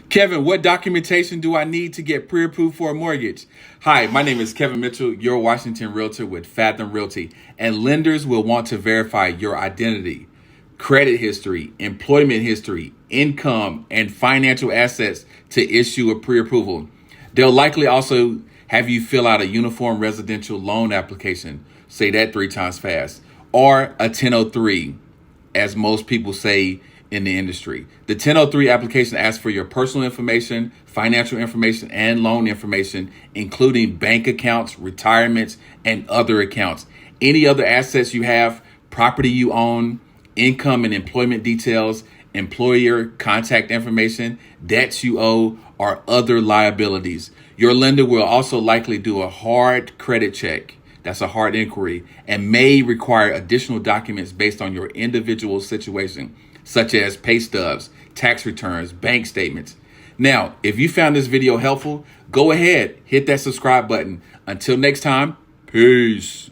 Kevin, what documentation do I need to get pre-approved for a mortgage? Hi, my name is Kevin Mitchell, your Washington Realtor with Fathom Realty, and lenders will want to verify your identity, credit history, employment history, income, and financial assets to issue a pre-approval. They'll likely also have you fill out a uniform residential loan application, say that 3 times fast, or a 1003, as most people say in the industry. The 1003 application asks for your personal information, financial information, and loan information, including bank accounts, retirements, and other accounts. Any other assets you have, property you own, income and employment details, employer contact information, debts you owe, or other liabilities. Your lender will also likely do a hard credit check. That's a hard inquiry, and may require additional documents based on your individual situation, such as pay stubs, tax returns, bank statements. Now, if you found this video helpful, go ahead, hit that subscribe button. Until next time, peace.